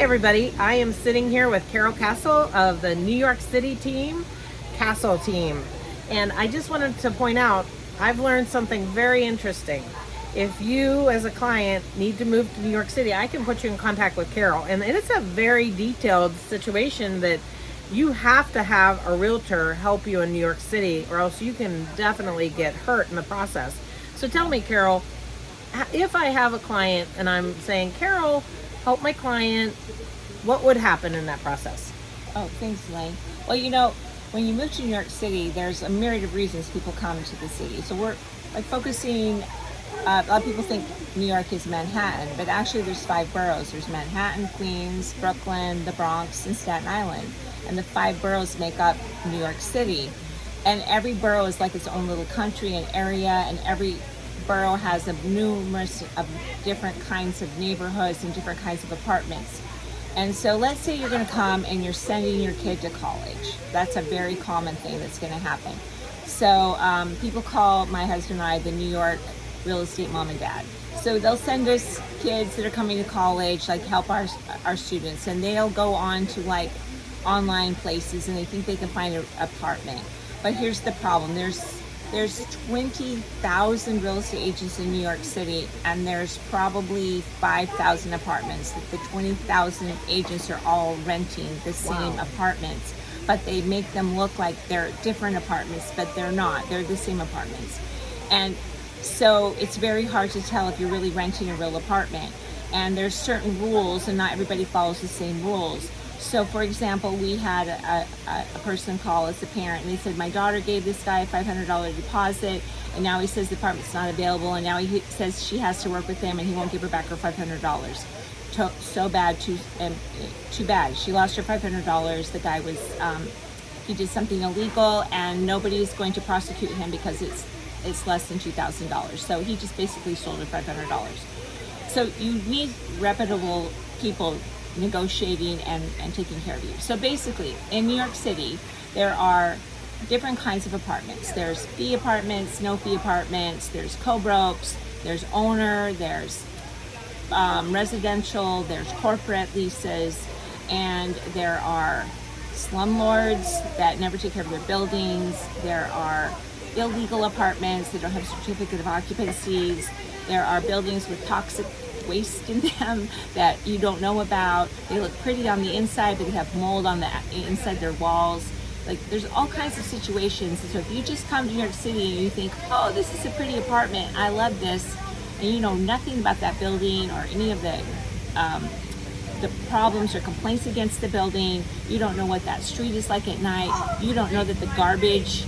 everybody. I am sitting here with Carol Castle of the New York City team, Castle team. And I just wanted to point out, I've learned something very interesting. If you as a client need to move to New York City, I can put you in contact with Carol. And it's a very detailed situation that you have to have a realtor help you in New York City, or else you can definitely get hurt in the process. So tell me, Carol, if I have a client and I'm saying, Carol, help my client, what would happen in that process? Oh, thanks, Elaine. Well, when you move to New York City, there's a myriad of reasons people come into the city. So we're focusing, a lot of people think New York is Manhattan, but actually there's 5 boroughs. There's Manhattan, Queens, Brooklyn, the Bronx, and Staten Island. And the 5 boroughs make up New York City. And every borough is like its own little country and area, and every borough has a numerous of different kinds of neighborhoods and different kinds of apartments. And so let's say you're going to come and you're sending your kid to college. That's a very common thing that's going to happen. So people call my husband and I the New York real estate mom and dad. So they'll send us kids that are coming to college, like help our students, and they'll go on to like online places and they think they can find an apartment. But here's the problem. There's 20,000 real estate agents in New York City, and there's probably 5,000 apartments. The 20,000 agents are all renting the same apartments, but they make them look like they're different apartments, but they're not. They're the same apartments. And so it's very hard to tell if you're really renting a real apartment. And there's certain rules, and not everybody follows the same rules. So for example, we had a person call us, a parent, and they said, my daughter gave this guy a $500 deposit, and now he says the apartment's not available, and now he says she has to work with him and he won't give her back her $500. So bad, too bad. She lost her $500. The guy was, he did something illegal, and nobody's going to prosecute him because it's less than $2,000. So he just basically sold her $500. So you need reputable people negotiating and taking care of you. So basically, in New York City, there are different kinds of apartments. There's fee apartments, no fee apartments, there's co-brokes, there's owner, there's residential, there's corporate leases, and there are slumlords that never take care of their buildings. There are illegal apartments that don't have certificate of occupancies. There are buildings with toxic waste in them that you don't know about. They look pretty on the inside, but they have mold on the inside their walls. Like, there's all kinds of situations. So if you just come to New York City and you think, oh, this is a pretty apartment, I love this, and you know nothing about that building or any of the problems or complaints against the building, you don't know what that street is like at night, you don't know that the garbage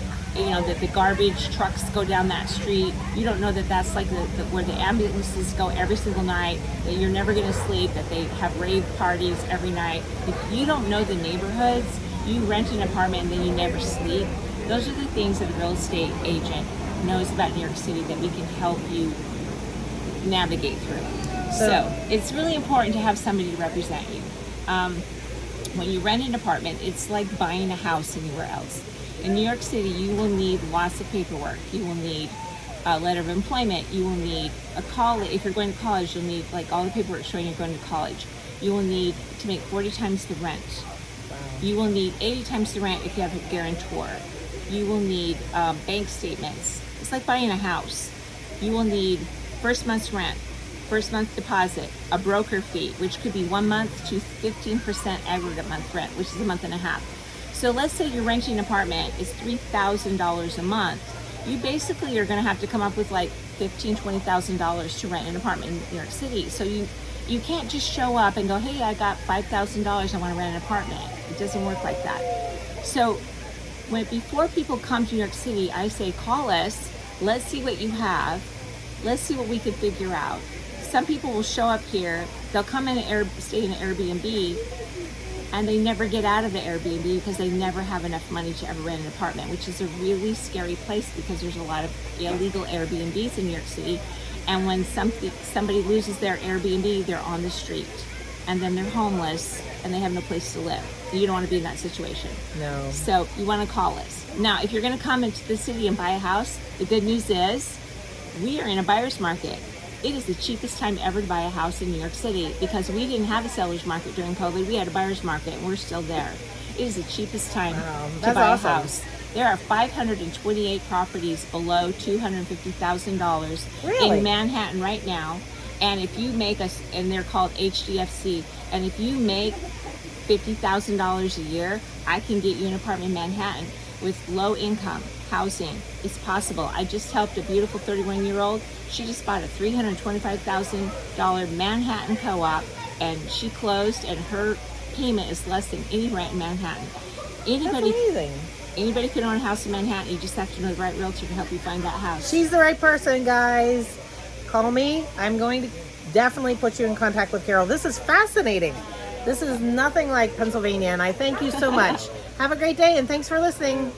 trucks go down that street. You don't know that that's like where the ambulances go every single night, that you're never going to sleep, that they have rave parties every night. If you don't know the neighborhoods, you rent an apartment and then you never sleep. Those are the things that a real estate agent knows about New York City that we can help you navigate through. So it's really important to have somebody to represent you. When you rent an apartment, it's like buying a house anywhere else. In New York City, you will need lots of paperwork. You will need a letter of employment. You will need a college. If you're going to college, you'll need like all the paperwork showing you're going to college. You will need to make 40 times the rent. Wow. You will need 80 times the rent if you have a guarantor. You will need bank statements. It's like buying a house. You will need first month's rent, first month deposit, a broker fee, which could be 1 month to 15% aggregate month rent, which is a month and a half. So let's say you're renting an apartment, it's $3,000 a month. You basically are going to have to come up with like $15,000, $20,000 to rent an apartment in New York City. So you can't just show up and go, hey, I got $5,000, I want to rent an apartment. It doesn't work like that. So before people come to New York City, I say, call us, let's see what you have, let's see what we can figure out. Some people will show up here, they'll come in and stay in an Airbnb, and they never get out of the Airbnb because they never have enough money to ever rent an apartment, which is a really scary place because there's a lot of illegal Airbnbs in New York City. And when somebody loses their Airbnb, they're on the street, and then they're homeless and they have no place to live. You don't want to be in that situation. No. So you want to call us. Now, if you're going to come into the city and buy a house, the good news is we are in a buyer's market. It is the cheapest time ever to buy a house in New York City because we didn't have a seller's market during COVID. We had a buyer's market, and we're still there. It is the cheapest time to buy awesome. a house. There are 528 properties below $250,000 Really? in Manhattan right now. And if you make and they're called HDFC, and if you make $50,000 a year, I can get you an apartment in Manhattan with low income housing. It's possible. I just helped a beautiful 31-year-old. She just bought a $325,000 Manhattan co-op, and she closed, and her payment is less than any rent in Manhattan. That's amazing. Anybody can own a house in Manhattan. You just have to know the right realtor to help you find that house. She's the right person, guys. Call me. I'm going to definitely put you in contact with Carol. This is fascinating. This is nothing like Pennsylvania, and I thank you so much. Have a great day, and thanks for listening.